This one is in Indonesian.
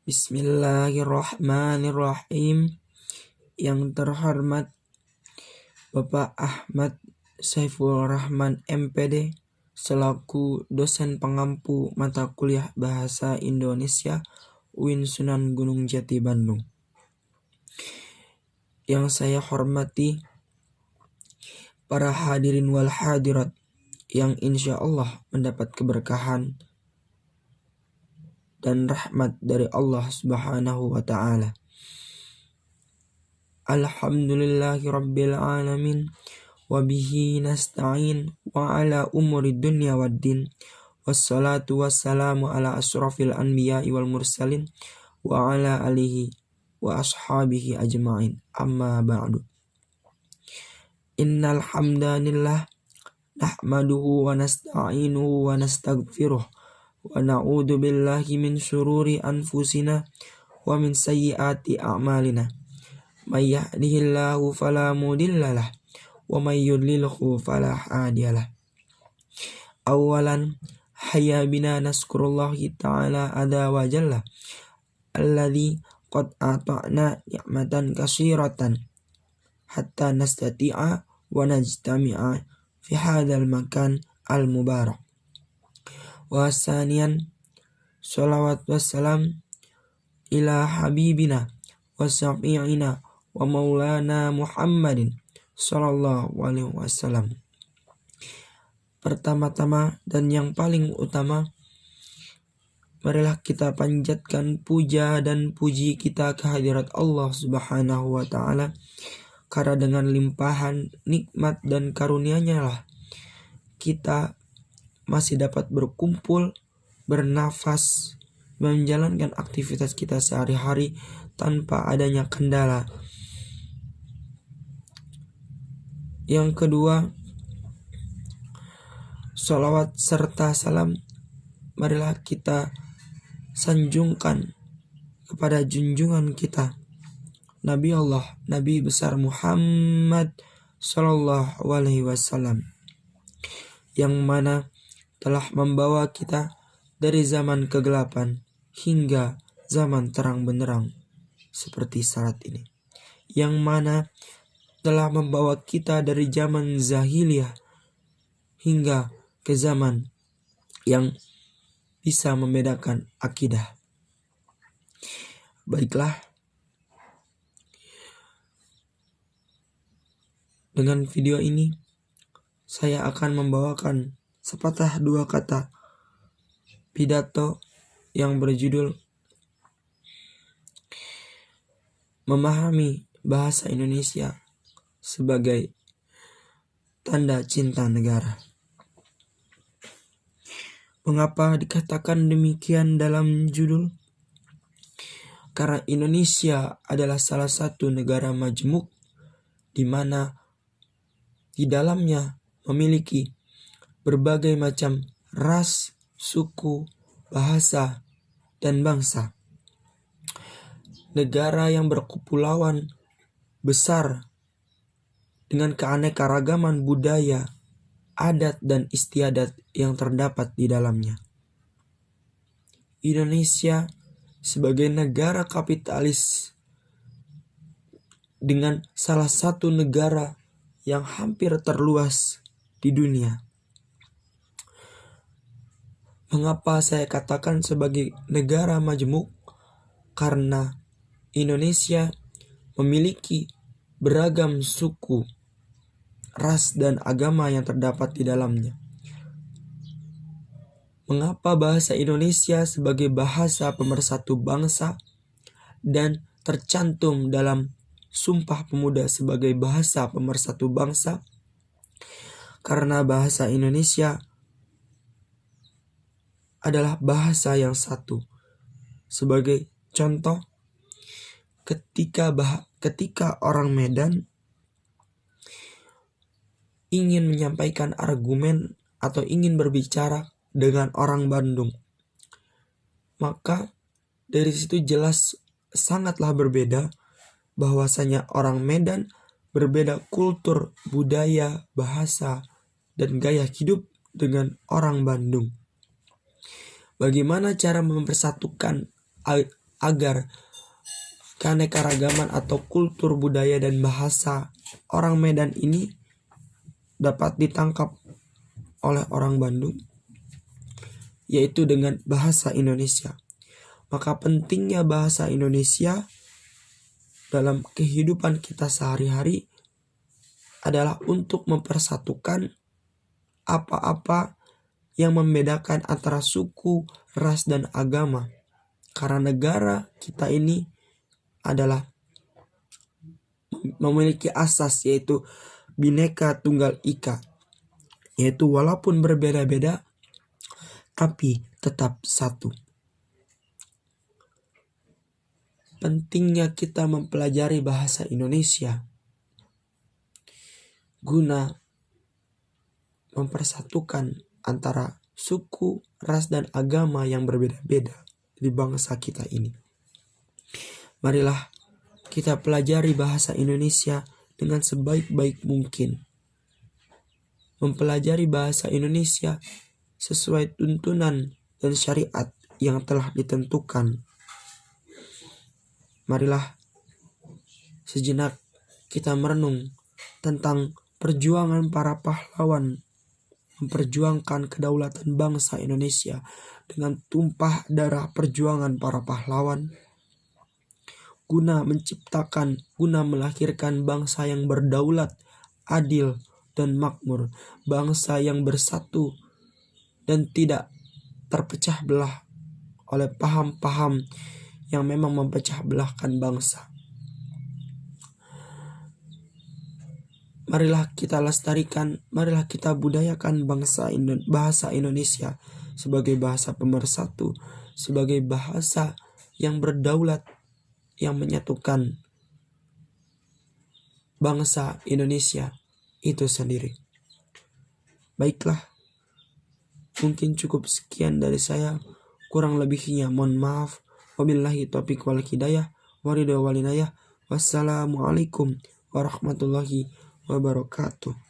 Bismillahirrahmanirrahim. Yang terhormat Bapak Ahmad Saiful Rahman MPD selaku dosen pengampu mata kuliah Bahasa Indonesia UIN Sunan Gunung Jati Bandung. Yang saya hormati para hadirin wal hadirat yang insya Allah mendapat keberkahan dan rahmat dari Allah Subhanahu wa Ta'ala. Alhamdulillahi Rabbil Alamin, wabihi nasta'in wa ala umuri dunya waddin, wassalatu wassalamu ala asrafil anbiya'i wal mursalin wa ala alihi wa ashabihi ajma'in, amma ba'du. Innal hamdanillah nahmaduhu wa nasta'inuhu wa nastaghfiruh wa na'udzu billahi min syururi anfusina wa min sayyiati a'malina. May yahdihillahu fala mudhillalah wa may yudlilhu fala hadiyalah. Awalan hayya bina nazkurullahi ta'ala ada wa jalla alladzi qad ata'na ni'matan katsiratan hatta nastati'a wa najtami'a fi hadzal makan al mubarak. Wa saniyan sholawat wassalam ila habibina wa syafi'ina wa maulana Muhammadin sallallahu alaihi wasallam. Pertama-tama dan yang paling utama, marilah kita panjatkan puja dan puji kita kehadirat Allah Subhanahu wa Ta'ala, karena dengan limpahan nikmat dan karunia-Nya lah kita masih dapat berkumpul, bernafas, menjalankan aktivitas kita sehari-hari tanpa adanya kendala. Yang kedua, sholawat serta salam marilah kita sanjungkan kepada junjungan kita Nabi Allah, Nabi besar Muhammad sallallahu alaihi wasallam, yang mana telah membawa kita dari zaman kegelapan hingga zaman terang benderang seperti saat ini, yang mana telah membawa kita dari zaman zahiliyah hingga ke zaman yang bisa membedakan akidah. Baiklah, dengan video ini saya akan membawakan sepatah dua kata pidato yang berjudul memahami bahasa Indonesia sebagai tanda cinta negara. Mengapa dikatakan demikian dalam judul? Karena Indonesia adalah salah satu negara majmuk di mana di dalamnya memiliki berbagai macam ras, suku, bahasa, dan bangsa. Negara yang berkepulauan besar dengan keanekaragaman budaya, adat, dan istiadat yang terdapat di dalamnya. Indonesia sebagai negara kapitalis dengan salah satu negara yang hampir terluas di dunia. Mengapa saya katakan sebagai negara majmuk? Karena Indonesia memiliki beragam suku, ras, dan agama yang terdapat di dalamnya. Mengapa bahasa Indonesia sebagai bahasa pemersatu bangsa dan tercantum dalam Sumpah Pemuda sebagai bahasa pemersatu bangsa? Karena bahasa Indonesia adalah bahasa yang satu. Sebagai contoh, ketika orang Medan ingin menyampaikan argumen atau ingin berbicara dengan orang Bandung, maka dari situ jelas sangatlah berbeda, bahwasanya orang Medan berbeda kultur, budaya, bahasa, dan gaya hidup dengan orang Bandung. Bagaimana cara mempersatukan agar keanekaragaman atau kultur budaya dan bahasa orang Medan ini dapat ditangkap oleh orang Bandung, yaitu dengan bahasa Indonesia. Maka pentingnya bahasa Indonesia dalam kehidupan kita sehari-hari adalah untuk mempersatukan apa-apa yang membedakan antara suku, ras, dan agama. Karena negara kita ini adalah memiliki asas, yaitu Bhinneka Tunggal Ika, yaitu walaupun berbeda-beda tapi tetap satu. Pentingnya kita mempelajari bahasa Indonesia guna mempersatukan antara suku, ras, dan agama yang berbeda-beda di bangsa kita ini. Marilah kita pelajari bahasa Indonesia dengan sebaik-baik mungkin. Mempelajari bahasa Indonesia sesuai tuntunan dan syariat yang telah ditentukan. Marilah sejenak kita merenung tentang perjuangan para pahlawan memperjuangkan kedaulatan bangsa Indonesia dengan tumpah darah perjuangan para pahlawan guna melahirkan bangsa yang berdaulat, adil, dan makmur, bangsa yang bersatu dan tidak terpecah belah oleh paham-paham yang memang mempecah belahkan bangsa. Marilah kita lestarikan, marilah kita budayakan bahasa Indonesia sebagai bahasa pemersatu, sebagai bahasa yang berdaulat, yang menyatukan bangsa Indonesia itu sendiri. Baiklah, mungkin cukup sekian dari saya. Kurang lebihnya mohon maaf. Wabillahi taufiq wal hidayah. Waridho walinayah. Wassalamualaikum warahmatullahi wabarakatuh.